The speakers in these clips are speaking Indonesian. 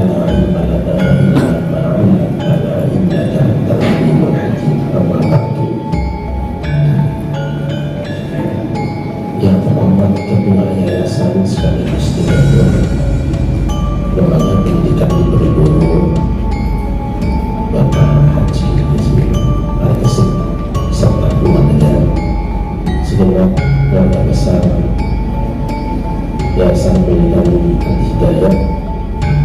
la ilma lana illa ma 'allamtana innaka antal alimul hakim. Amma ba'du. Yang terhormat Ketua Yayasan sekaligus Direktur Lembaga Pendidikan Diberi Guru Bapak Haji Al-Qasim serta keluarga segenap keluarga besar Yayasan Pendidikan Al-Hidayah,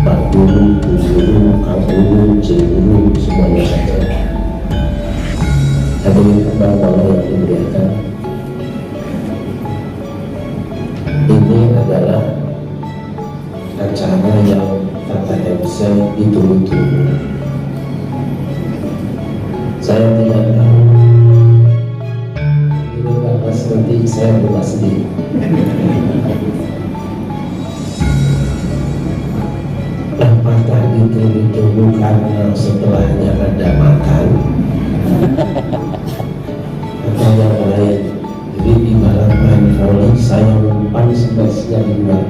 Pak Guru, Bu Guru, Kang Guru, Cik Guru, semuanya saja. Hadirin Allah yang dimuliakan, ini adalah acara yang kata MC ditunggu-tunggu. Saya tidak tahu ini bahas nanti saya buka sendiri. Apakah ditunggu-tunggu karena setelahnya ada makan atau yang lain? Jadi di malam main voli saya umpan spesial di luar.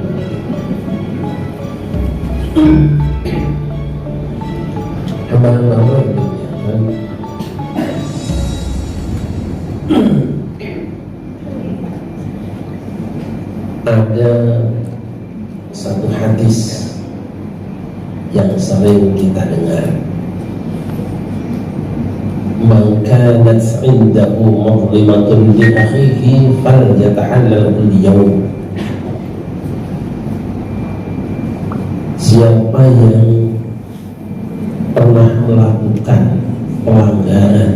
Hamba-hamba yang ada satu hadis yang sering kita dengar, man kanat indahu mazlimatun li akhihi falyatahallal al-yawm. Siapa yang pernah melakukan pelanggaran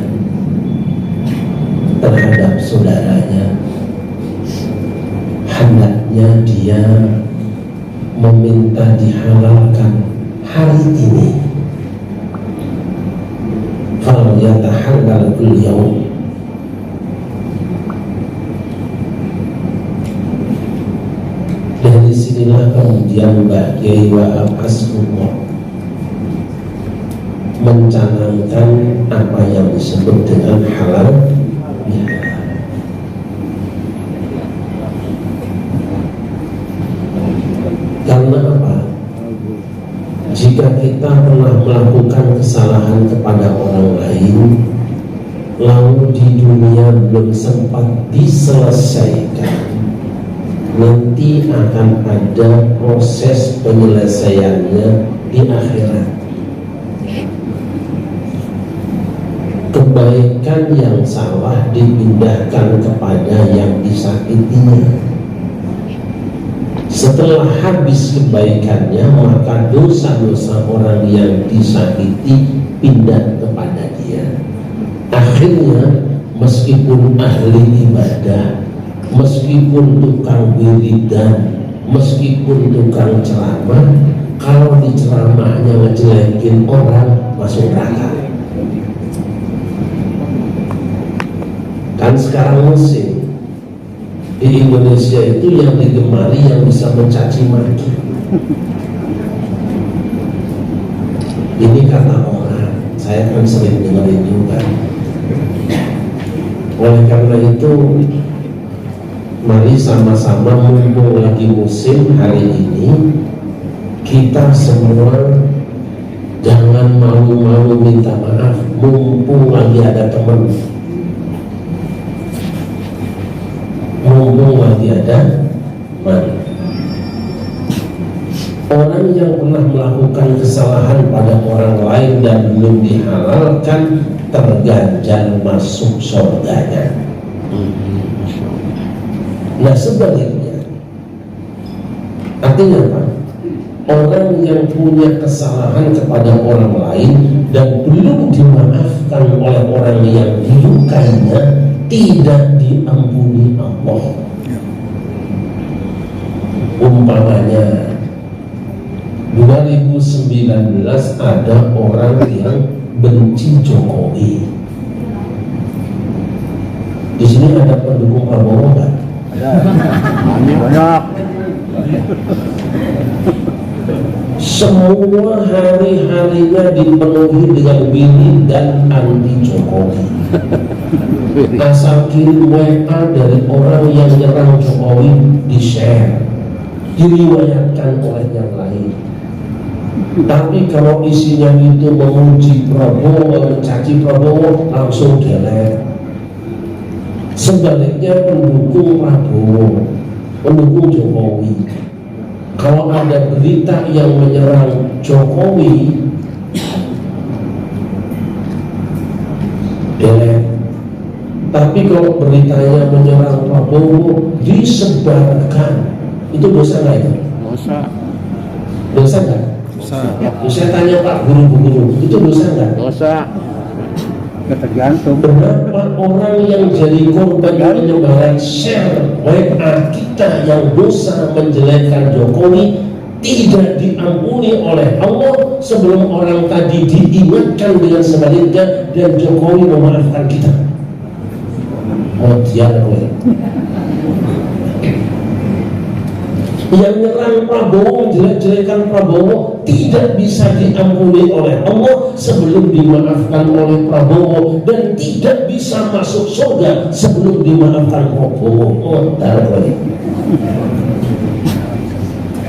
terhadap saudaranya, hendaknya dia meminta dihalalkan hari ini. Falyatahallal al-yawm. Dari sinilah kemudian Mbak Kiai Wahab Asrullah mencanangkan apa yang disebut dengan halal bihalal. Karena apa? Jika kita pernah melakukan kesalahan kepada orang lain, lalu di dunia belum sempat diselesaikan, nanti akan ada proses penyelesaiannya di akhirat. Kebaikan yang salah dipindahkan kepada yang disakitinya. Setelah habis kebaikannya, maka dosa-dosa orang yang disakiti pindah kepada dia. Akhirnya meskipun ahli ibadah, meskipun tukang wiridan, meskipun tukang ceramah, kalau di ceramahnya ngejelekin orang, masuk neraka. Kan sekarang musim di Indonesia itu yang digemari yang bisa mencaci maki. Ini kata orang, saya kan sering dengar itu kan. Oleh karena itu, mari sama-sama mumpung lagi musim hari ini, kita semua jangan malu-malu minta maaf. Mumpung lagi ada teman, mumpung lagi ada teman. Orang yang pernah melakukan kesalahan pada orang lain dan belum dihalalkan, terganjal masuk surganya. Nah sebaliknya, artinya apa? Orang yang punya kesalahan kepada orang lain dan belum dimaafkan oleh orang yang dilukainya, tidak diampuni Allah. Umpamanya 2019 ada orang yang benci Jokowi. Di sini ada pendukung Prabowo nggak? Banyak. Semua hari-harinya dipenuhi dengan wiridan anti Jokowi. Asal kirim WA dari orang yang nyerang Jokowi di-share, diriwayatkan oleh yang lain. Tapi kalau isinya itu memuji Prabowo, mencaci Prabowo, langsung delete. Sebaliknya pendukung Prabowo, pendukung Jokowi, kalau ada berita yang menyerang Jokowi, delete. Tapi kalau beritanya menyerang Prabowo, disebarkan. Itu dosa nggak itu? Dosa. Dosa nggak? Saya tanya Pak guru-guru, itu dosa nggak? Dosa. Tergantung. Berapa orang yang jadi korban penyebaran share WA kita yang dosa menjelekkan Jokowi tidak diampuni oleh Allah sebelum orang tadi diingatkan dengan sebaliknya dan Jokowi memaafkan kita. Oh dia yang menyerang Prabowo, jelek-jelekan Prabowo tidak bisa diampuni oleh Allah sebelum dimaafkan oleh Prabowo dan tidak bisa masuk surga sebelum dimaafkan Prabowo. Oh,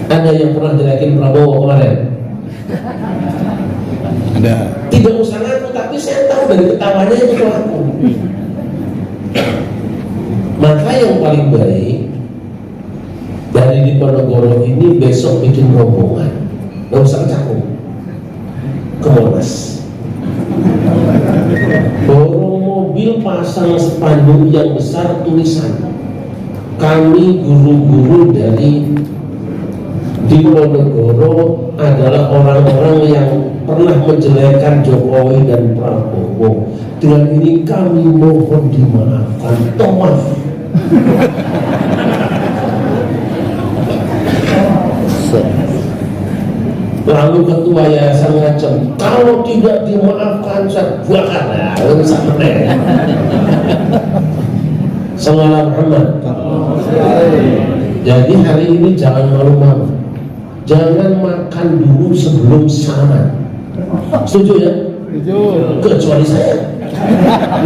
ada yang pernah jelekin Prabowo kemarin? Ada. Tidak usah ngaku, tapi saya tahu dari ketawanya itu pelaku. Maka yang paling baik dari Diponegoro ini besok bikin rombongan, nggak usah ke Cakung, ke Monas, borong mobil, pasang spanduk yang besar tulisan kami guru-guru dari Diponegoro adalah orang-orang yang pernah menjelekkan Jokowi dan Prabowo. Dengan ini kami mohon dimaafkan. Maaf. Lalu ketua yayasan ngacem, kalau tidak dimaafkan saya bakar. Nah, itu sama deh. Sallallahu Muhammad. Jadi hari ini jangan malu-malu, jangan makan dulu sebelum salaman. Setuju ya? Setuju. Kecuali saya.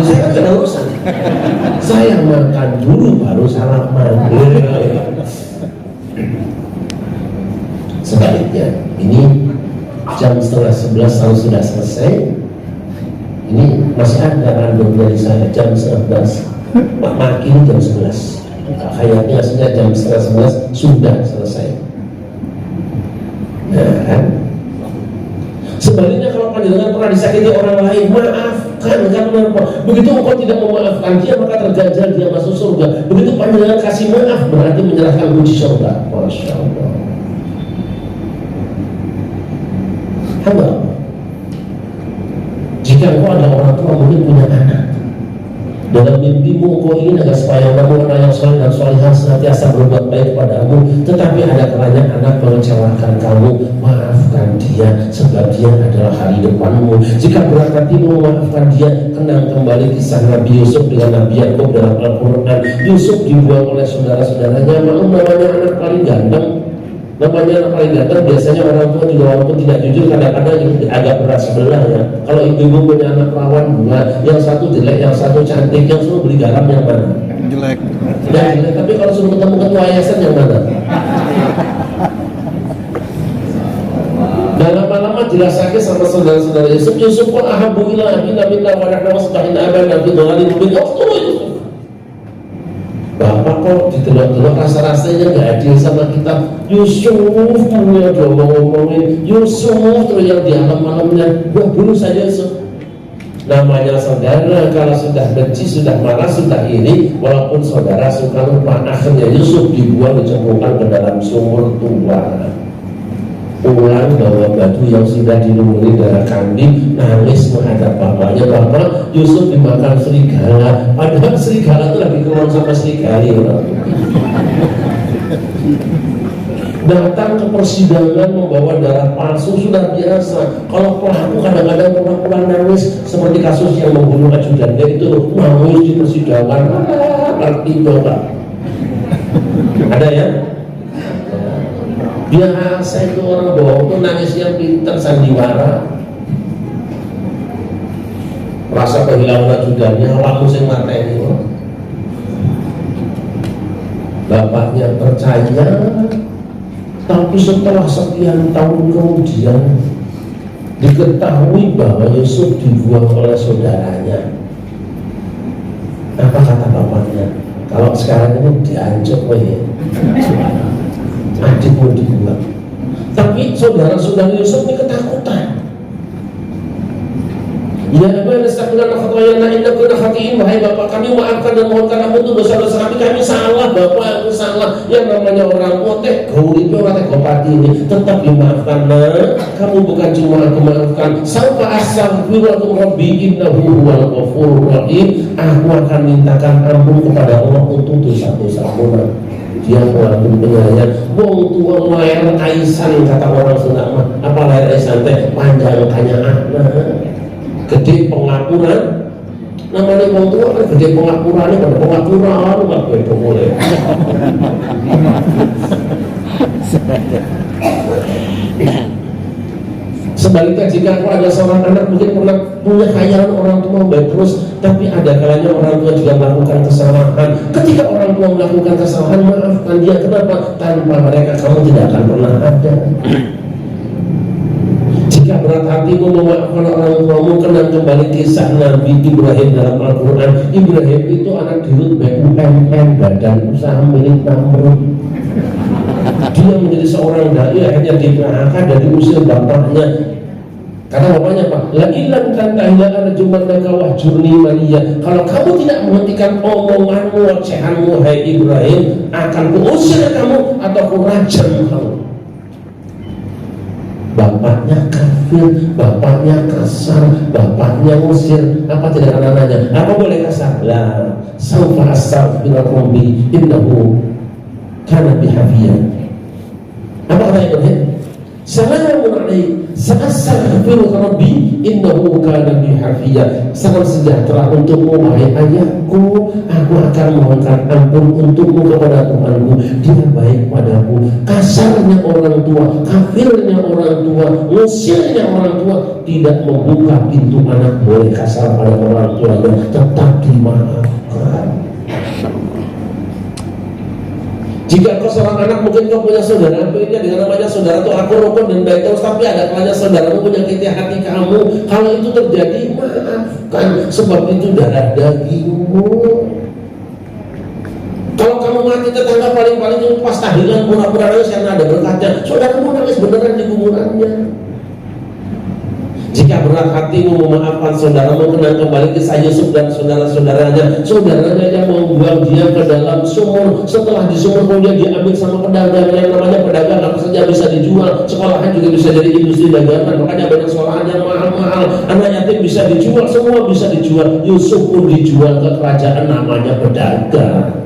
Saya kan tidak urusan. Saya makan dulu baru salaman. Sebaliknya, ini jam 10:30 kalau sudah selesai. Ini masih ada random dari saya jam 11. Makin jam 11. Kayaknya aslinya jam 10:30 sudah selesai. Nah, kan? Sebaliknya kalau panjenengan pernah disakiti orang lain, maafkan. Karena begitu engkau tidak memaafkan dia, maka terganjal dia masuk surga. Begitu panjenengan kasih maaf, berarti menyerahkan kunci surga. Masya Allah. Hamba, jika engkau ada orang tua mungkin punya anak, dalam mimpimu engkau ingin agar supaya kamu anak yang soleh dan solehah senantiasa berbuat baik padamu, tetapi ada kalanya anak mengecewakan kamu, maafkan dia sebab dia adalah hari depanmu. Jika berat hatimu memaafkan dia, kenang kembali kisah Nabi Yusuf dengan Nabi Yakub dalam Al-Quran. Yusuf dibuang oleh saudara-saudaranya, namanya anak paling ganteng. Namanya anak paling ganteng, biasanya orang tua juga walaupun tidak jujur kadang-kadang agak berat sebelah ya. Kalau ibu-ibu punya anak perawan dua, yang satu jelek, yang satu cantik, yang suruh beli garam yang mana? Jelek. Ya, jelek. Tapi kalau suruh ketemu ketua yayasan yang mana? Dan lama-lama dirasake sama saudara-saudara Yusuf. Yusuf pun ahabu ila abina minna wa nahnu wasbahin abana fi dhalim bin Yusuf. Bapak kok ditelok-telok rasa-rasanya nggak adil sama kita. Yusuf punya ngomongin Yusuf terus yang di malam-malamnya bunuh saja Yusuf. Namanya saudara kalau sudah benci, sudah marah, sudah ini, walaupun saudara suka lupa, akhirnya Yusuf dibuang, dicemplungkan ke dalam sumur tua. Pulang bawa batu yang sudah dilumuri darah kambing, nangis menghadap bapaknya. Bapak, Yusuf dimakan serigala, padahal serigala itu lagi keluar sama serigala. Datang ke persidangan membawa darah palsu sudah biasa. Kalau pelaku kadang-kadang pura-pura nangis, seperti kasus yang membunuh ajudannya itu, nangis di persidangan. Arti coba ada ya? Biasa itu orang bohong tuh nangisnya pintar, sandiwara, rasa kehilangan ajudannya, awakmu sing mateni. Bapaknya percaya, Tapi setelah sekian tahun kemudian diketahui bahwa Yusuf dibuang oleh saudaranya. Apa kata bapaknya? Kalau sekarang ini diancam ya, adikmu dibuang. Tapi saudara-saudara Yusuf ini ketakutan. Ya Abu Nasakulan Fatwayana Indah Kuna Khatiin. Wahai bapak kami, maafkan dan mohonkan ampun untuk dosa-dosa kami salah bapak, aku salah. Yang namanya orang potek gauri itu orang tekopati ini tetap dimaafkan. Nah, kamu bukan cuma aku maafkan, Sawfa astaghfirullakum rabbi innahu huwal ghafurur rahim. Aku akan mintakan ampun kepada Allah untuk dosa-dosaku. Dia walaupun penyayang. Wong tua lahir aisan, kata orang Sunda mah. Apa lahir aisan teh? Panjang kanya anak. Gede pengapuran, namanya orang tua kan gede pengapurannya pada pengapuran nggak begitu boleh. Sebaliknya jika ada seorang anak mungkin pernah punya khayalan orang tua baik terus, tapi ada kalanya orang tua juga melakukan kesalahan. Ketika orang tua melakukan kesalahan, maafkan dia. Kenapa? Tanpa mereka kamu tidak akan pernah ada. Jika berat hatimu memaafkan orang tuamu, kenang kembali kisah Nabi Ibrahim dalam Al-Quran. Ibrahim itu anak dirut BUMN, Badan Usaha Milik Namrud. Dia menjadi seorang dai, akhirnya di-PHK dan diusir bapaknya. Kata bapaknya apa? La illam tantahi arjumannaka wahjurni maliyya. Kalau kamu tidak menghentikan omonganmu, ocehanmu, hai Ibrahim, akan kuusir kamu atau kurajam kamu. Bapaknya kafir, bapaknya kasar, bapaknya musir. Apa tidak anak-anaknya? Apa boleh kasar? La sawfa astaghfirullakum bi innahu kana bihafiyan. Apa kata Ibrahim? Salamun alaihi sa'astaghfiru rabbi innahu kana bi hafiya. Salam sejahtera untukmu wahai ayahku, aku akan mohonkan ampun untukmu kepada Tuhanku, dia baik padaku. Kasarnya orang tua, kafirnya orang tua, musirnya orang tua tidak membuka pintu anak boleh kasar pada orang tuanya, tetap dimaafkan. Jika kau seorang anak, mungkin kau punya saudara, beda dengan namanya saudara itu aku rukun dan baik terus, tapi ada kalanya saudaramu menyakiti hati kamu. Kalau itu terjadi, maafkan, sebab itu darah dagingmu. Kalau kamu mati, tetangga paling-paling itu pas tahlilan pura-pura nangis karena ada berkatnya, saudaramu nangis beneran di kuburannya. Jika berat hatimu memaafkan saudaramu, kenang kembali kisah Yusuf dan saudara-saudaranya. Saudaranya yang membuang dia ke dalam sumur. Setelah di sumur kemudian diambil sama pedagang. Yang namanya pedagang apa saja bisa dijual. Sekolahan juga bisa jadi industri dagangan. Makanya banyak sekolahan yang mahal-mahal. Anak yatim bisa dijual, semua bisa dijual. Yusuf pun dijual ke kerajaan, namanya pedagang.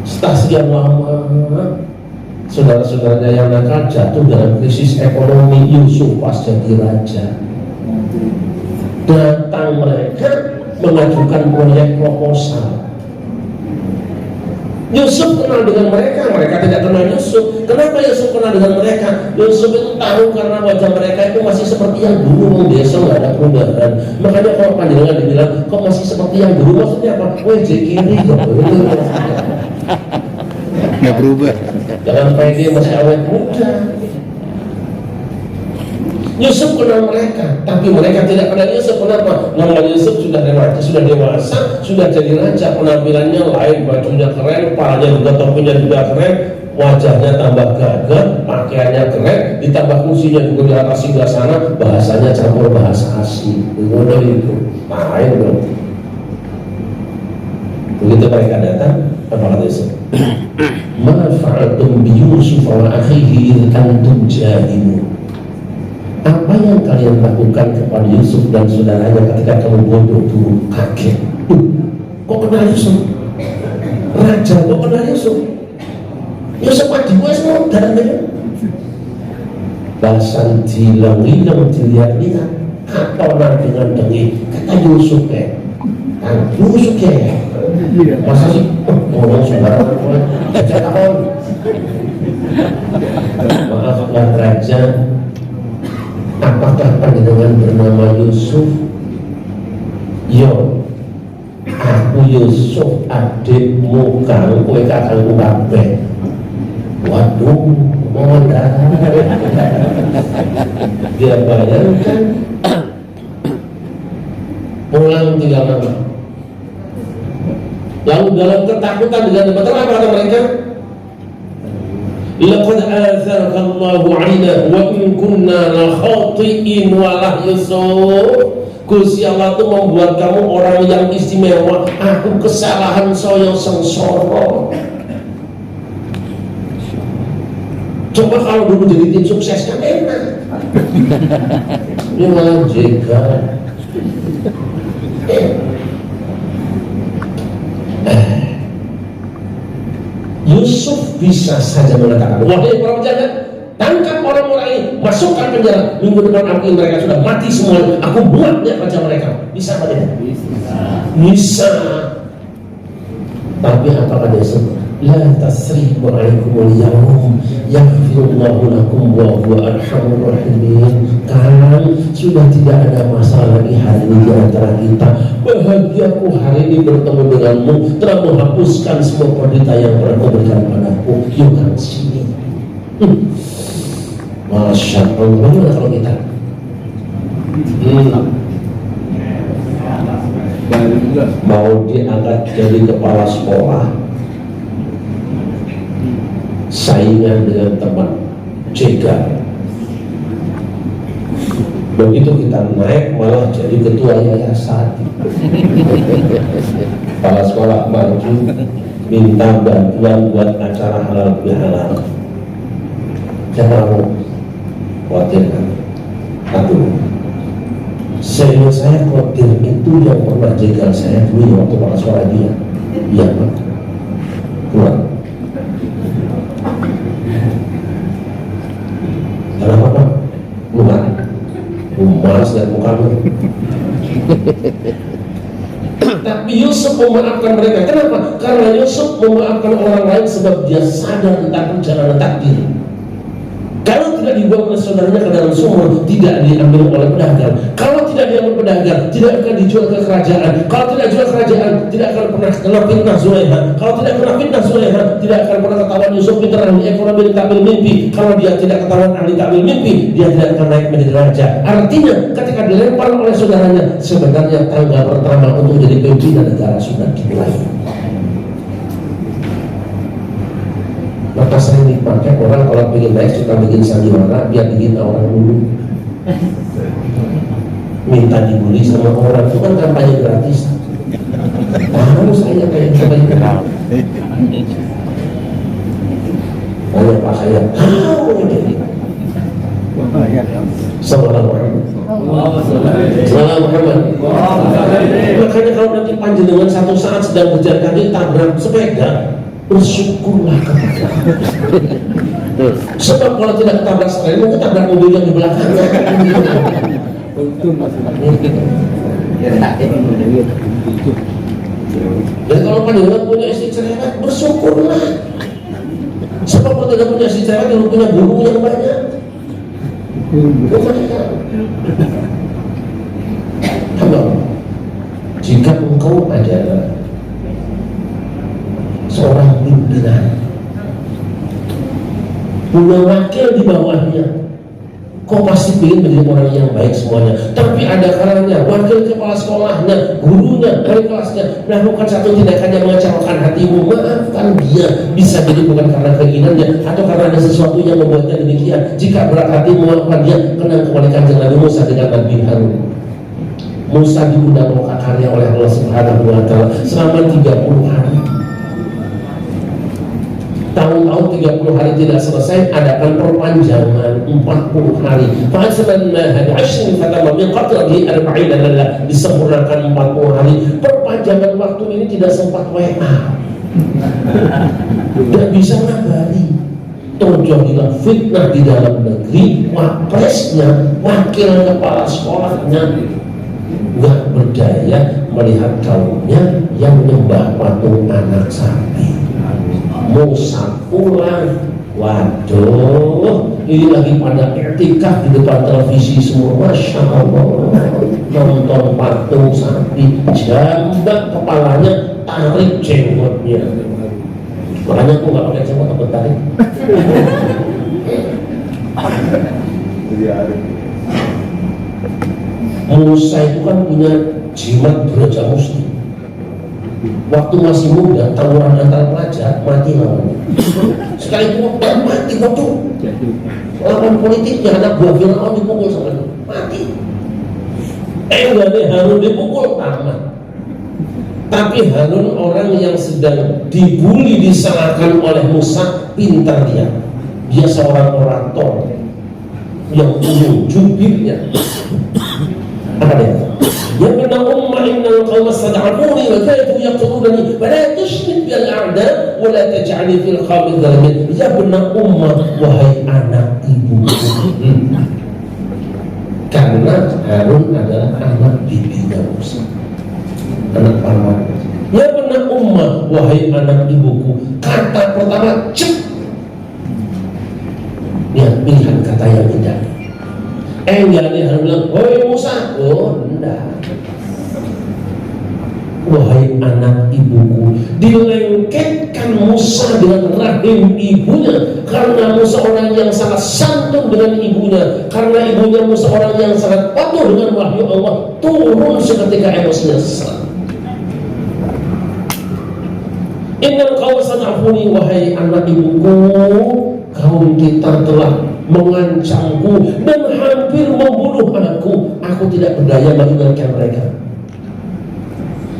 Setelah sekian lama, saudara-saudaranya yang nakal jatuh dalam krisis ekonomi. Yusuf pas jadi raja, datang mereka mengajukan proyek proposal. Yusuf kenal dengan mereka, mereka tidak kenal Yusuf. Kenapa Yusuf kenal dengan mereka? Yusuf itu tahu karena wajah mereka itu masih seperti yang dulu, desa nggak ada perubahan. Makanya kalau panjenengan dibilang kok masih seperti yang dulu, maksudnya apa? Weh kiri kok nggak berubah. Jangan pede masih awet muda. Yusuf kenal mereka, tapi mereka tidak kenal Yusuf. Kenapa? Nama Yusuf sudah dewasa, sudah jadi raja. Penampilannya lain, bajunya keren, kepalanya juga, topinya juga keren, wajahnya tambah gagah, pakaiannya keren, ditambah kursinya juga di atas singgah sana, bahasanya campur bahasa asing. Itu lain dong. Begitu mereka datang, apa kata Yusuf? Ma fa'altum bi Yusuf wa akhihi id antum jahilun. Apa yang kalian lakukan kepada Yusuf dan saudaranya ketika kamu bodoh dulu, kaget? Kok kenal Yusuf? Raja kok kenal Yusuf? Yusuf adik gue semua darahnya. Bahasan dilang-ilang dilihat-lihat, apa orang dengan dengki? Kata Yusuf Yusuf masa sih ngomong sembarangan gue sejak tahun. Maafkan raja, apakah panjenengan bernama Yusuf? Yo, aku Yusuf adikmu, kang kowe kakangku kabeh. Waduh, mohon dia bayangkan pulang tinggal nama. Lalu dalam ketakutan dengan betul apa kata mereka? Laqad atharaka Allahu 'alaina wa in kunna la khati'in wa la yusuf. Gusti Allah itu membuat kamu orang yang istimewa. Aku kesalahan saya sengsara. Coba kalau dulu jadi tim sukses kan enak. Ini malah jegal. Yusuf bisa saja mengatakan, wahai para penjaga, tangkap orang-orang ini, masukkan penjara. Minggu depan aku mereka sudah mati semua. Aku buat dia wajah mereka. Bisa apa dia? Bisa. Tapi apakah dia sebut? La tasribu alaikumul yawm yaghfirullahu lakum wa huwa arhamur rahimin. Kan sudah tidak ada masalah lagi hari ini di antara kita. Bahagiaku hari ini bertemu denganmu, telah menghapuskan semua penderitaan yang pernah kau berikan padaku. Yuk kan sini. Masya Allah. Bagaimana kalau kita? Mau diangkat jadi kepala sekolah, saingan dengan teman jegal. Begitu kita naik malah jadi ketua yayasan. Kepala sekolah maju minta bantuan buat acara halal bihalal. Siapa mau khawatir kan? Aduh, senior saya khawatir itu yang pernah jegal saya dulu waktu kepala sekolah dia. Iya Pak, keluar. Kenapa Pak? Keluar. Malas dan mukamu. Tapi Yusuf memaafkan mereka. Kenapa? Karena Yusuf memaafkan orang lain sebab dia sadar tentang perjalanan takdir. Kalau tidak dibuang oleh saudaranya ke dalam sumur, tidak diambil oleh pedagang. Kalau tidak diambil pedagang, tidak akan dijual ke kerajaan. Kalau tidak jual kerajaan, tidak akan pernah kena fitnah Zulaikha. Kalau tidak kena fitnah Zulaikha, tidak akan pernah ketahuan Yusuf pintar ahli ekonomi dan takwil mimpi. Kalau dia tidak ketahuan ahli takwil mimpi, dia tidak akan naik menjadi raja. Artinya, ketika dilempar oleh saudaranya, sebenarnya tangga pertama untuk jadi pimpinan negara sudah dimulai. Maka sering dipakai orang kalau ingin naik suka bikin sandiwara biar dihina orang dulu, minta dibully sama orang. Itu kan kampanye gratis. Tahu saya kayak kampanye gratis. Tanya Pak saya tahu ini. Assalamualaikum. Makanya kalau nanti panjenengan satu saat sedang berjalan kaki tabrak sepeda, bersyukurlah kepada Allah. Sebab kalau tidak ketabrak sekali, mungkin tabrak mobil yang di belakangnya. Dan kalau panjenengan punya istri cerewet, bersyukurlah. Sebab kalau tidak punya istri cerewet, yang punya guru yang banyak. Jika engkau adalah seorang pimpinan, punya wakil di bawahnya, kau pasti ingin menjadi orang yang baik semuanya. Tapi ada kalanya wakil kepala sekolahnya, gurunya, wali kelasnya melakukan satu tindakan yang mengecewakan hatimu, maafkan dia. Bisa jadi bukan karena keinginannya atau karena ada sesuatu yang membuatnya demikian. Jika berat hati memaafkan dia, kenang kembali kanjeng Nabi Musa dengan Nabi Harun. Musa diundang lokakarya oleh Allah Subhanahu wa Ta'ala selama 30 hari. Tahun-tahun 30 hari tidak selesai, adakan perpanjangan 40 hari. Disempurnakan 40 hari. Perpanjangan waktu ini tidak sempat WA, tidak bisa ngabari. Terjadilah fitnah di dalam negeri. Wapresnya, wakil kepala sekolahnya nggak berdaya melihat kaumnya yang menyembah patung anak sapi. Musa pulang, waduh, ini lagi pada iktikaf di depan televisi semua, Masya Allah, nonton patung sapi, jambak kepalanya, tarik jenggotnya. Makanya aku nggak pakai cuma takut tarik. Musa itu kan punya jimat beraja musti. Waktu masih muda, tawuran antar pelajar, mati lawannya. Sekali pukul, mati bodoh. Lawan politiknya, anak buah Fir'aun dipukul sama dia, mati. Enggak deh, Harun dipukul, tamat. Tapi Harun orang yang sedang dibully, disalahkan oleh Musa, pintar dia. Dia seorang orator yang punya jubirnya. Apa dia? Ya minna umma innal qawma stad'afuni wa kadu yaqtuluni wa la tushrik bil a'da wa la taj'alni fil qawmi dhalimin. Ya minna umma, wahai anak ibuku. Karena Harun adalah anak bibinya Musa, anak paman. Ya minna umma, wahai anak ibuku. Kata pertama cek. Ya, pilihan kata yang indah. Enggak, dia harus bilang, wahai Musa. Oh, enggak. Wahai anak ibuku. Dilengketkan Musa dengan rahim ibunya, karena Musa orang yang sangat santun dengan ibunya, karena ibunya Musa orang yang sangat patuh dengan wahyu Allah. Turun seketika emosinya sesak. Innal qawma stad'afuni, wahai anak ibuku, kaum kita telah mengancamku dan hampir membunuh aku. Aku tidak berdaya mengingatkan mereka.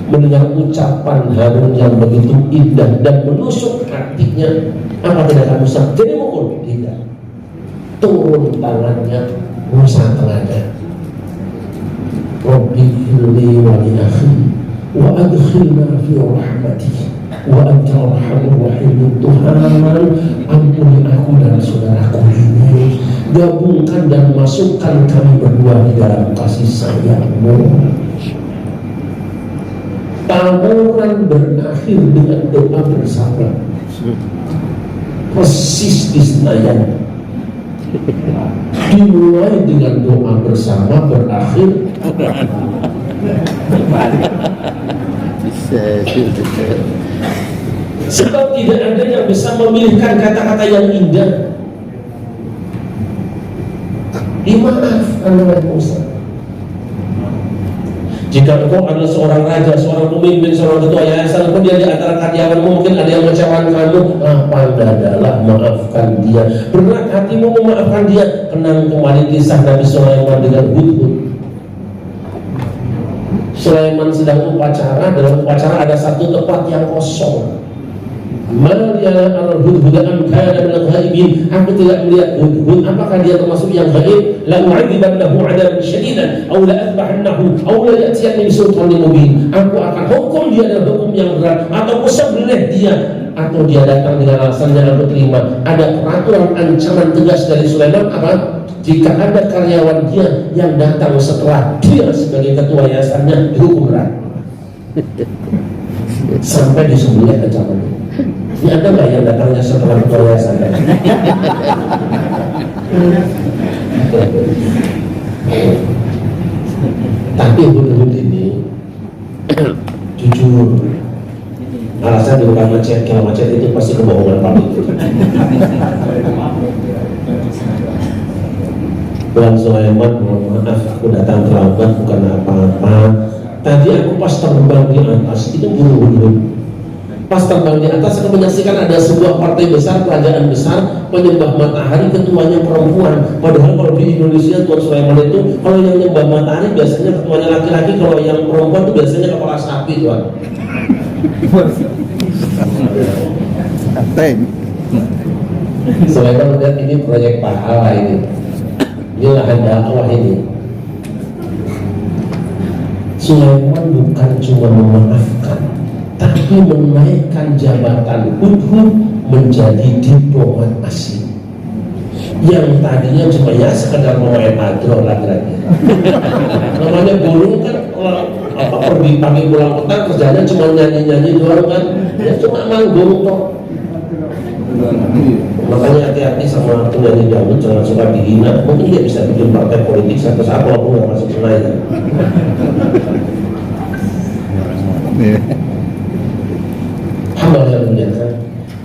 Mendengar ucapan Harun yang begitu indah dan menusuk hatinya, apa tindakan Musa? Jadi mukul? Tidak. Turun tangannya, Musa tengahnya. Rabbi firli wa li akhi wa adkhilna fi rahmatih wa anta arhamur rahim. Tuhan, ampuni aku dan saudaraku ini, gabungkan dan masukkan kami berdua di dalam kasih sayang-Mu. Tawuran berakhir dengan doa bersama, persis di Senayan. Dimulai dengan doa bersama, berakhir sebab tidak ada yang bisa memilihkan kata-kata yang indah. Dimaafkan oleh Musa. Jika engkau adalah seorang raja, seorang pemimpin, seorang ketua yayasan, kemudian di antara karyawanmu mungkin ada yang mengecewakan kamu, adalah maafkan dia. Berat hatimu memaafkan dia. Kenang kembali kisah Nabi Sulaiman dengan Hudhud. Sulaiman sedang upacara, dalam upacara ada satu tempat yang kosong. Maliyana al-Hudhud am kana min al-ghaibin. Aku tidak melihat Hudhud. Apakah dia termasuk yang gaib? La u'adzibannahu 'adaban syadidan aw la adbahannahu aw la ya'tiyanni bi sultanin mubin. Aku akan hukum dia dengan hukum yang berat, atau aku sembelih dia, atau dia datang dengan alasan yang aku terima. Ada peraturan ancaman tegas dari Sulaiman apa? Jika ada karyawan dia yang datang setelah dia sebagai ketua yayasannya, dihukum berat. Sampai disembelih ancamannya. Ini ada nggak yang datangnya setelah ketua yayasan? Tapi Hudhud ini jujur, alasan di bukan macet, kalau macet itu pasti kebohongan pamit. Tuhan Sulaiman, mohon maaf, aku datang terlambat bukan apa-apa. Tadi aku pas terbang di atas, itu burung Hudhud. Pas terbang di atas, aku menyaksikan ada sebuah partai besar, kerajaan besar, penyembah matahari, ketuanya perempuan. Padahal kalau di Indonesia, Tuan Sulaiman itu, kalau yang menyembah matahari biasanya ketuanya laki-laki, kalau yang perempuan itu biasanya kepala sapi, Tuan. Sulaiman melihat ini proyek pahala ini. Ini lahan dakwah ini. Sulaiman bukan cuma memaafkan, tapi menaikkan jabatan Hudhud menjadi diplomat asing. Yang tadinya cuma ya sekedar memain adro lagi-lagi. Namanya burung kan, pergi pagi pulang petang kerjanya cuma nyanyi-nyanyi doang kan, ya cuma manggung kok. Makanya hati-hati sama penyanyi dangdut, jangan suka dihina. Mungkin dia bisa bikin partai politik satu saat walaupun nggak masuk Senayan. Hamba yang muliakan,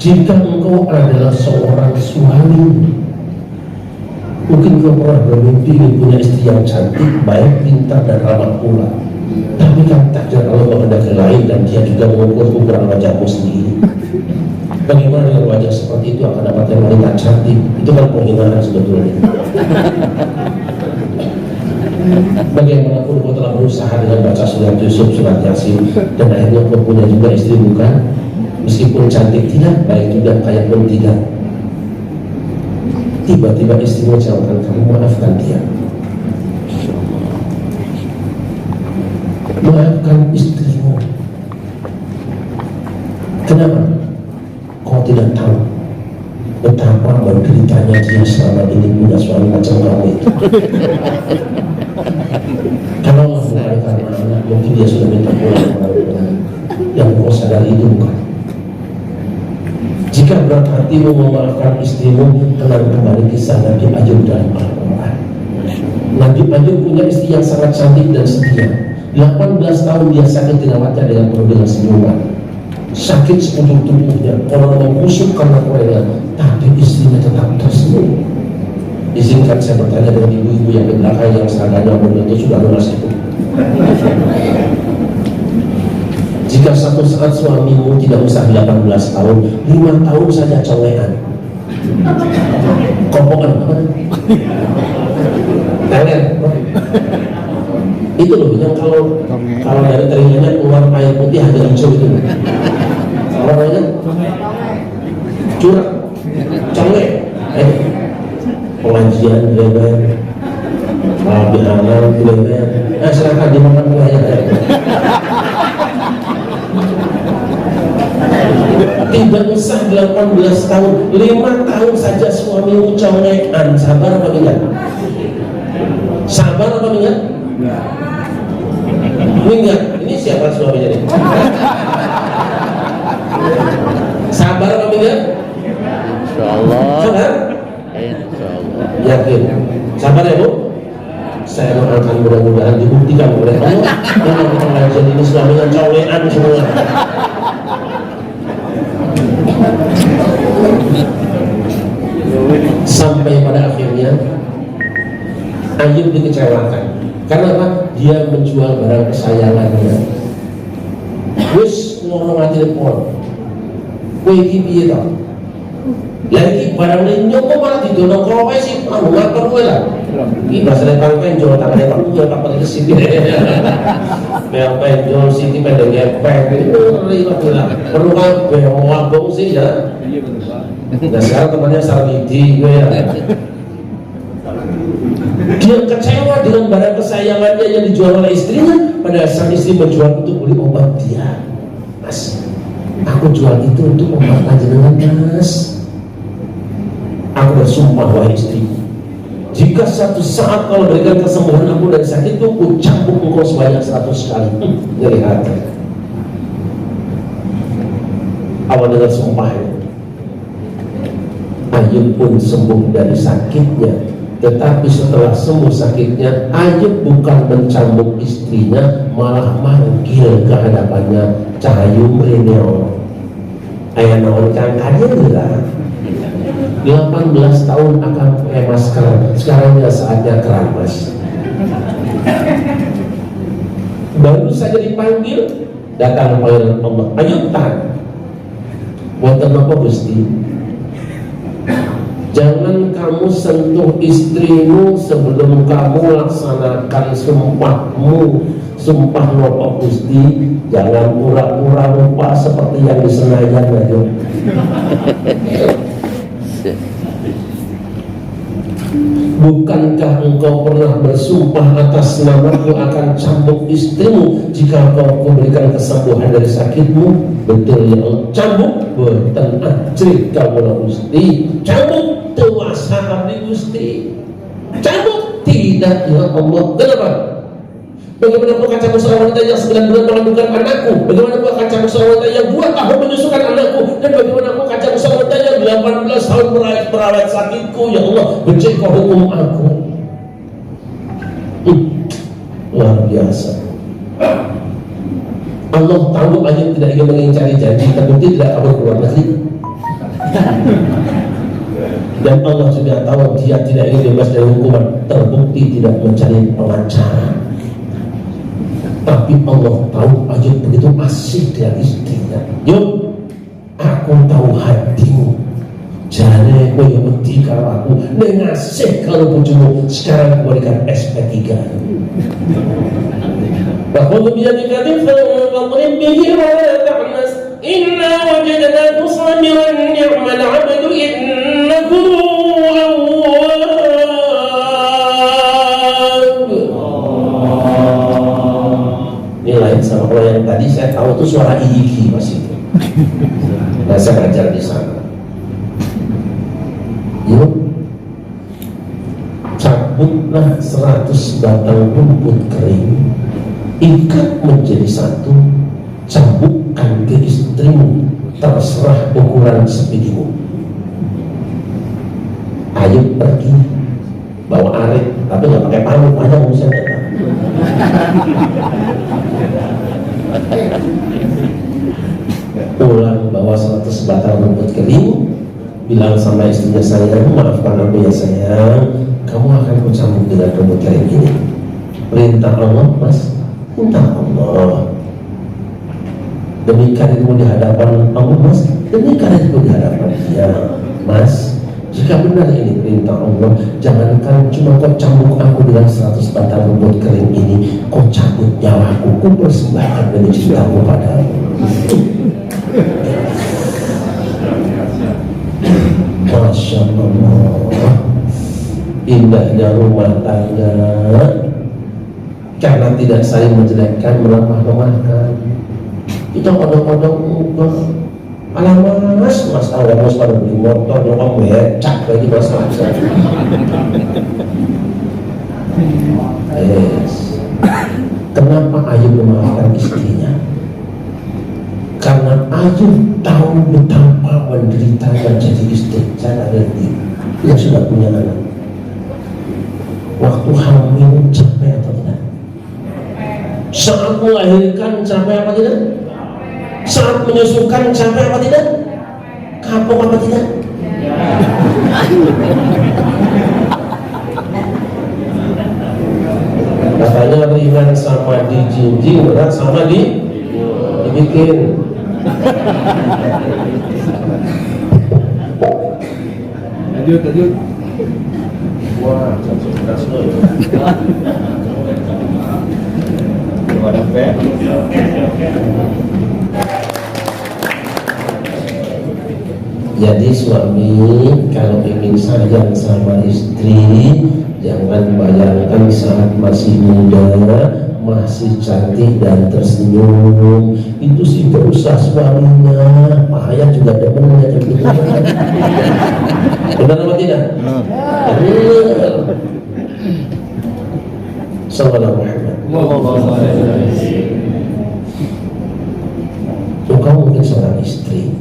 Jika engkau adalah seorang suami, mungkin kau pernah bermimpi punya istri yang cantik, baik, pintar, dan ramah pula. Tapi kan takdir Allah berkehendak lain dan dia juga mengukur ukuran wajahmu sendiri. Bagaimana dengan wajah seperti itu akan dapat yang wanita cantik? Itu kan penghinaan sebetulnya. Bagaimanapun kau telah berusaha dengan baca surat Yusuf, surat Yasin, dan akhirnya kau punya juga istri bukan, meskipun cantik tidak, baik juga, kaya pun tidak. Tiba-tiba istrimu jawabkan kamu, maafkan dia. Maafkan istrimu. Kenapa? Kau tidak tahu betapa menderitanya dia selama ini punya suami macam kamu itu. Kalau bukan karena anak, mungkin dia sudah minta pulang. Yang kau sadari itu bukan. Jika berat hatimu memaafkan istrimu, kenal kembali kisah Nabi Ayub dalam Al-Quran. Nabi Ayub punya istri yang sangat cantik dan setia. 18 tahun dia sakit dirawatnya dengan penuh dengan senyuman. Sakit sekujur tubuhnya, orang membusuk karena korea, tapi istrinya tetap tersenyum. Izinkan saya bertanya dengan ibu-ibu yang di belakang yang seadanya menentu sudah lunas itu. Jika satu saat suamimu tidak usah 18 tahun, 5 tahun saja cowean, kopokan apa? Teler. Itu loh yang kalau dari telinganya keluar air putih agak hijau itu. Apa namanya? Curah, conge. Pengajian lebar, bihanan lebar. Silakan dimakan mulanya. Tidak usah 18 tahun, 5 tahun saja suamimu congean. Sabar apa enggak? Sabar apa enggak? Enggak. Ini siapa suaminya nih? Sabar apa enggak? Insyaallah. Sabar? Insyaallah. Yakin? Sabar ya Bu? Saya doakan mudah-mudahan dibuktikan oleh Allah. Dengan pengajian ini suaminya congean semua. Sampai pada akhirnya Ayub dikecewakan. Karena apa? Dia menjual barang kesayangannya. Wis ngomong ati pon. Kowe iki piye to? Lah iki barang nyoko malah didono kowe sih, anu ngatur kowe lah. Iki basane pangpen jual tangane Pak Buya tak perlu kesini. Biar penjol sini pendek gepeng itu liwat lah. Perlu kabeh ngomong sih ya. Iya betul Pak. Nah sekarang temannya Sarmidi gue ya. Dia kecewa dengan barang kesayangannya yang dijual oleh istrinya, padahal sang istri menjual untuk beli obat dia. Mas, aku jual itu untuk obat panjenengan Mas. Aku bersumpah wahai istriku, jika satu saat kau berikan kesembuhan aku dari sakitku, ku cambuk engkau sebanyak 100 kali. Dari hati. Awal dengar sumpahnya, Ayub pun sembuh dari sakitnya. Tetapi setelah sembuh sakitnya, Ayub bukan mencambuk istrinya, malah manggil ke hadapannya, Cahayu Mreneo. Ayah naon kang kadir lah. 18 tahun akan pakai masker, sekarang ya saatnya keramas. Baru saja dipanggil, datang panggilan Allah. Ayub tahan. Buatan apa Gusti? Jangan kamu sentuh istrimu sebelum kamu laksanakan sumpahmu. Sumpah nopo Gusti, jangan pura-pura lupa seperti yang di Senayan aja. Bukankah engkau pernah bersumpah atas namaku akan cambuk istrimu jika kau memberikan kesembuhan dari sakitmu? Betul ya Allah. Cambuk boten ajrik kamu Gusti. Cambuk dewasa abdi Gusti. Cambuk tidak ya Allah. Kenapa? Bagaimana pula kaca seorang wanita yang 9 bulan mengandungkan anakku? Bagaimana pula kaca seorang wanita yang 2 tahun menyusukan anakku? Dan bagaimana pula kaca seorang wanita yang 18 tahun merawat sakitku? Ya Allah, becek kau hukum aku. Luar biasa. Allah tahu Ayub tidak ingin mengingkari janji, terbukti tidak kabur ke luar negeri. Dan Allah juga tahu dia tidak ingin bebas dari hukuman, terbukti tidak mencari pengacara. Tapi Allah tahu Ayub begitu asik dengan istrinya. Yuk, aku tahu hatimu. Jane kowe yo wedi karo aku, nek ngasih karo bojomu sekarang aku berikan SP3. Bahwa biyadika tiflan fadrib bihi wa la ta'nas inna wajadnahu sabiran ni'mal 'abdu innahu awwab. Ini lain sama kalau yang tadi saya tahu itu suara Iyiki masih itu. Nah, saya ngajar di sana. Yuk, cabutlah 100 batang rumput kering, ikat menjadi satu, cabutkan ke istrimu, terserah ukuran sepidimu. Ayub pergi bawa arit, tapi nggak pakai palu, panjang bisa datang. Pulang bawa 100 batang rumput kering, bilang sama istrinya, sayang, maafkan aku ya sayang, kamu akan kucambuk dengan rumput kering ini. Perintah Allah, mas, perintah Allah. Demi karirmu di hadapan Allah, mas, demi karirmu di hadapan dia, mas. Jika benar ini perintah Allah, jangankan cuma kau cambuk aku dengan 100 batang rumput kering ini, kau cabut nyawaku, ku persembahkan demi cintamu padamu. Masya Allah, indahnya rumah tangga karena tidak saling menjelekkan, melemah-lemahkan. Kita kodok-kodok enggak. Alamak, mas tahu mas pada beli motor, nyokap becak lagi masalah. Yes. Kenapa Ayub memaafkan istrinya? Karena Ayub tahu betapa menderita menjadi istri. Saya ngerti, dia sudah punya anak. Waktu hamil capek atau tidak? Saat melahirkan capek apa tidak? Saat menyusukan capek apa tidak? Kapok apa tidak? Katanya ringan sama dijinjing, berat sama dibikin. Lanjut. Wah, berat sekali. Jadi suami kalau ingin sayang sama istri, jangan bayangkan saat masih muda, masih cantik dan tersenyum, itu sih berusaha suaminya, bahaya juga demennya jadi benar apa tidak? Benar. Sallallahu alaihi. Engkau mungkin seorang istri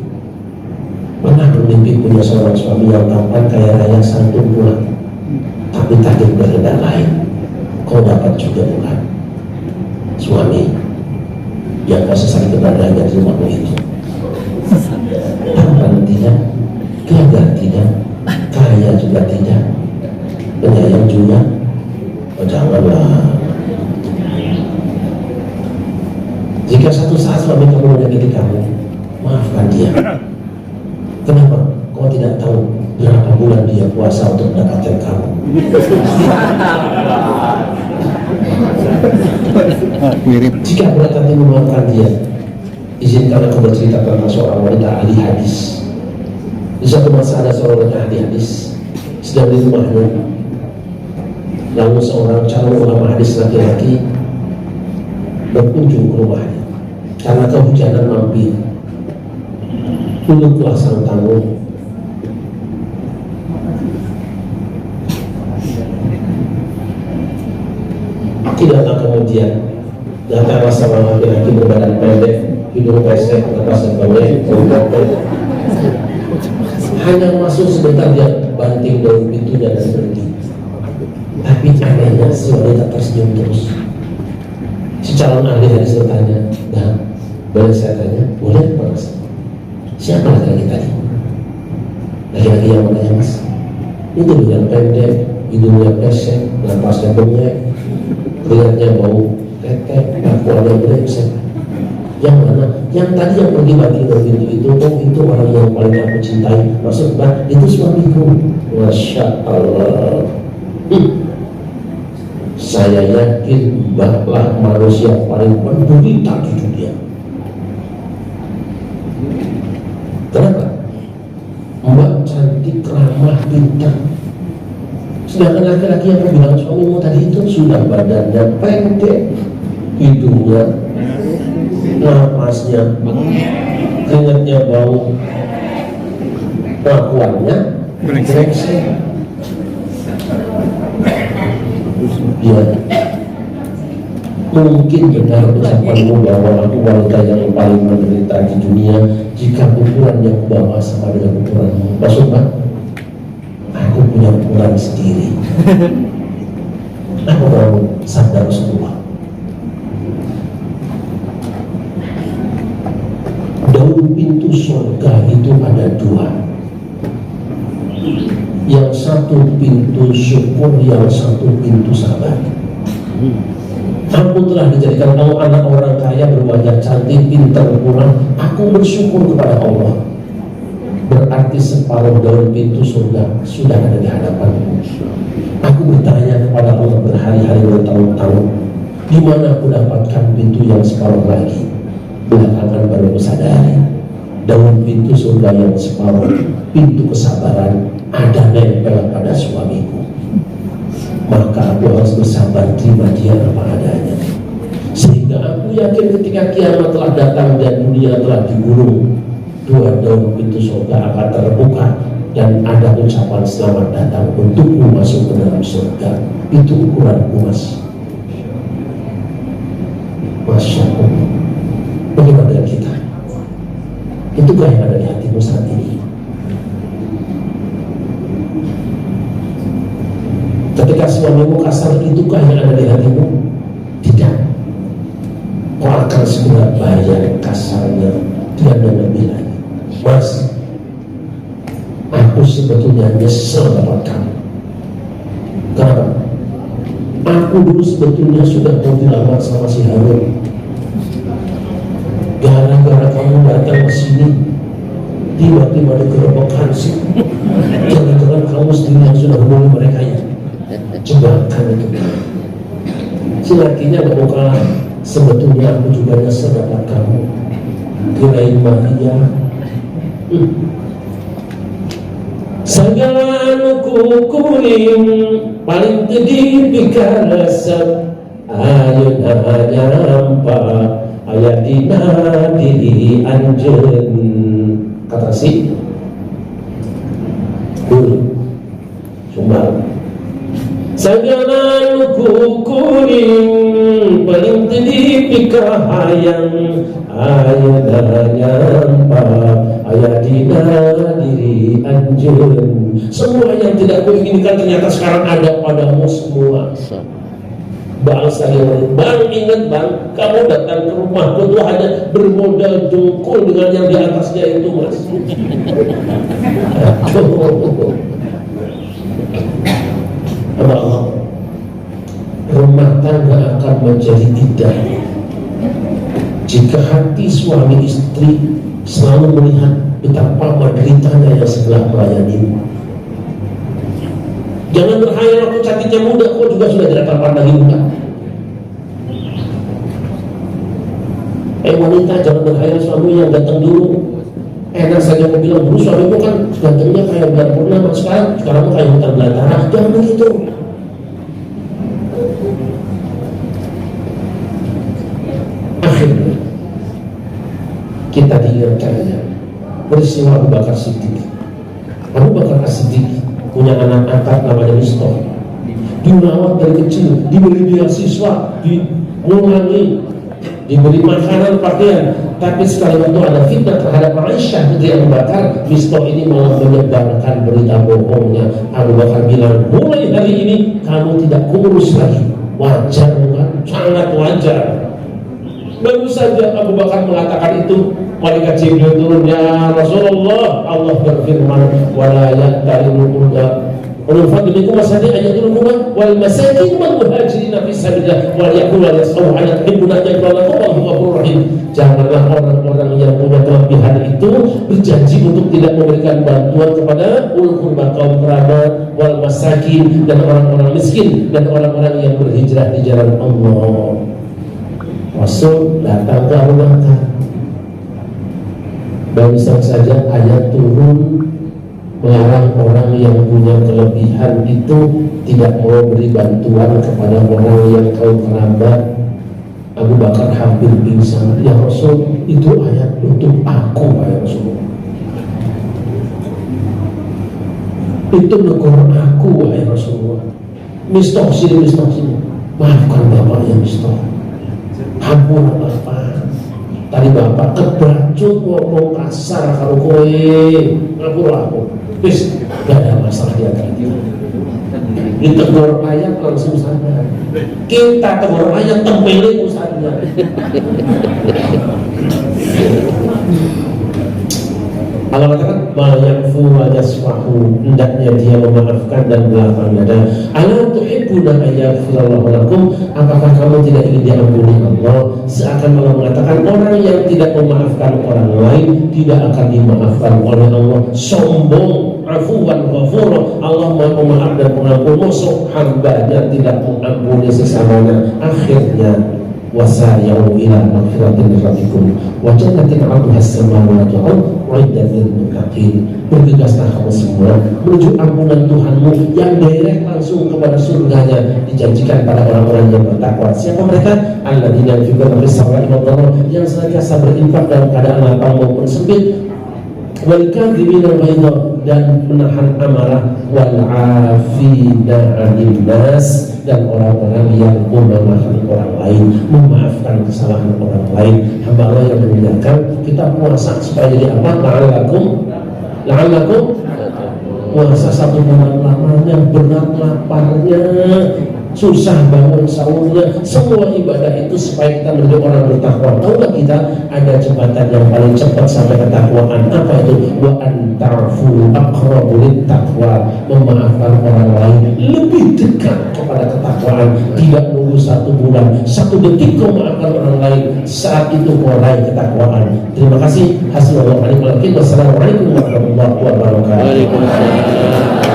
pernah bermimpi punya seorang suami yang tampan kaya raya santun pula, tapi takdir berkehendak lain. Kau dapat juga bukan suami yang kau sesali keberadaannya di rumahmu itu. Tampan tidak, gagah tidak, kaya juga tidak, penyayang juga. Oh, janganlah. Jika satu saat suami kamu menyakiti kamu, maafkan dia. Kenapa? Kau tidak tahu berapa bulan dia puasa untuk mendapatkan kamu. Mirip. Jika berat hati memaafkan dia, izinkan aku bercerita tentang seorang wanita ahli hadis. Di suatu masa ada seorang wanita ahli hadis sedang di rumahnya. Lalu seorang calon ulama hadis laki-laki berkunjung ke rumahnya karena kehujanan mampir. Duduklah sang tamu. Tidak lama kemudian datanglah seorang laki-laki berbadan pendek, hidung pesek, atas dan bawah, hanya masuk sebentar dia banting dari pintunya dan pergi. Tapi anehnya si wanita tersenyum terus. Si calon ahli hadis bertanya, "Nah, boleh saya tanya?" "Boleh, Mas." "Siapa laki-laki tadi?" Laki-laki yang mana ya mas? Itu yang pendek, hidungnya pesek, napasnya bengek, keringatnya bau tetek, lakuannya brengsek. Yang mana? Yang tadi yang pergi bagi pintu itu, oh itu orang yang paling aku cintai. Maksud mbak, itu suamiku. Masya Allah. Saya yakin mbak lah manusia paling menderita di dunia. Kenapa? Mbak cantik, ramah, pintar. Sedangkan laki-laki yang bilang suamimu tadi itu sudah badannya pendek, hidungnya, napasnya, keringatnya bau, lakuannya brengsek. Ya, mungkin benar ucapanmu bahwa aku wanita yang paling menderita di dunia jika ukuran yang kubawa sama dengan ukuranmu. Maksud mbak, aku punya ukuran sendiri. Aku mau sabda Rasulullah. Daun pintu surga itu ada dua. Yang satu pintu syukur, yang satu pintu sabar. Aku telah dijadikan kamu anak orang kaya, berwajah cantik, pintar, kurang. Aku bersyukur kepada Allah. Berarti separuh daun pintu surga sudah ada di hadapanmu. Aku bertanya kepada Allah berhari-hari, bertahun-tahun, di mana aku dapatkan pintu yang separuh lagi? Belakangan baru kusadari, daun pintu surga yang separuh, pintu kesabaran, ada nempel pada suamiku. Maka aku harus bersabar terima dia apa adanya. Sehingga aku yakin ketika kiamat telah datang dan dunia telah digulung, dua daun pintu surga akan terbuka dan ada ucapan selamat datang untukmu masuk ke dalam surga. Itu ukuranku mas. Masya Allah. Bagaimana dengan kita? Itukah yang ada di hatimu saat ini? Ketika suamimu kasar, itukah yang ada di hatimu? Tidak. Kau akan segera bayar kasarnya tiada lebih lagi. Mas, aku sebetulnya nyesel dapat kamu. Kenapa? Aku dulu sebetulnya sudah mau dilamar sama si Harun. Gara-gara kamu datang ke sini, tiba-tiba digerobokan sih. Jangan-jangan kamu sendiri yang sudah hubungi mereka ya. Coba kan itu. Si lakinya gak mau kalah. Sebetulnya aku juga nyesel dapat kamu. Kirain Maria. Segala nuku kuning paling tinggi pikar resep. Ayo hanya nampak ayat dina diri anjen. Kata si Guru Sumbang. Segala nuku kuning paling tinggi pikah hayang. Ayo hanya nampak ayat dina diri anjen. Semua yang tidak kuinginkan ternyata sekarang ada padamu semua. Bangsa yang bang, ingat bang, kamu datang ke rumahku tuh hanya bermodal dengkul dengan yang di atasnya itu mas. Allah, rumah tangga akan menjadi indah jika hati suami istri selalu melihat betapa menderitanya yang sebelah melayani. Jangan berhayal aku cantiknya muda, kok juga sudah tidak tampan lagi muda. Wanita jangan berhayal suami yang datang dulu. Enak saja mau bilang dulu suamiku kan gantengnya kayak bulan purnama, sekarang kayak hutan belantara. Jangan begitu. Akhirnya kita diingatkan peristiwa Abu Bakar Siddiq. Abu Bakar Siddiq punya anak angkat namanya Mistah. Dirawat dari kecil, diberi beasiswa, dimulangi, diberi makanan, pakaian. Tapi sekali waktu ada fitnah terhadap Aisyah putri Abu Bakar, Mistah ini malah menyebarkan berita bohongnya. Abu Bakar bilang, mulai hari ini kamu tidak kurus lagi. Wajar bukan? Sangat wajar. Baru saja Abu Bakar mengatakan itu, malaikat Jibril turun, ya Rasulullah, Allah berfirman, wala yaqtarinu Ulufat demiku masanya ayatul kumah wal masakin wal muhajirin fi sabilillah wal yaqulu yasau ala tuhibbuna yaqulu wallahu ghafurur rahim. Janganlah orang-orang yang punya kelebihan itu berjanji untuk tidak memberikan bantuan kepada ulul qurba, kaum kerabat, wal masakin, dan orang-orang miskin, dan orang-orang yang berhijrah di jalan Allah. Rasul datang ke Abu Bakar. Baru saja ayat turun melarang orang yang punya kelebihan itu tidak mau beri bantuan kepada orang yang kaum kerabat. Abu Bakar hampir pingsan. Ya Rasul, itu ayat untuk aku, ya Rasul. Itu negara aku, ya Rasulullah. Mistoh sini. Maafkan bapak ya mistoh. Ampun bapak. Tadi bapak kebacut ngomong kasar kalau kowe. Ngapura aku. Bis, gak ada masalah di antara kita. Ditegur ayat langsung sana. Kita tegur ayat tempelin usahanya. Allah katakan ma'yafu wa yasfahu, hendaknya dia memaafkan dan melapang dada. Ala tuhibbuna ayyafirallahu lakum, apakah kamu tidak ingin diampuni Allah? Seakan Allah mengatakan orang yang tidak memaafkan orang lain tidak akan dimaafkan oleh Allah. Sombong, afuwan ghafura, Allah Maha Pemaaf dan Pengampun, musuh hambanya tidak mengampuni sesamanya. Akhirnya wasari'u ila maghfiratin min rabbikum wa jannatin 'arduha as-samawati wal ardu 'iddat lil muttaqin. Bergegaslah kamu semua menuju ampunan Tuhanmu yang direct langsung kepada surganya, dijanjikan pada orang-orang yang bertakwa. Siapa mereka? Alladzina yunfiquna fis sarra'i wad dharra, yang senantiasa berinfak dalam keadaan lapang maupun sempit, wal kadhibina al-ghaidha, dan menahan amarah, wal 'afina 'anil nas, dan orang-orang yang memaafkan orang lain, memaafkan kesalahan orang lain. Hamba Allah yang memuliakan, kita puasa supaya jadi apa? La'allakum puasa 1 bulan lamanya, berat laparnya, susah bangun sahurnya, semua ibadah itu supaya kita menjadi orang bertakwa. Tahu nggak kita ada jembatan yang paling cepat sampai ketakwaan? Apa itu? Wa anta'fu aqrabu lit-taqwa, memaafkan orang lain lebih dekat kepada ketakwaan. Tidak nunggu 1 bulan, 1 detik kau memaafkan orang lain, saat itu kau raih ketakwaan. Terima kasih. Hasbunallahu wa ni'mal wakil. Wassalamualaikum warahmatullahi wabarakatuh. Waalaikumsalam.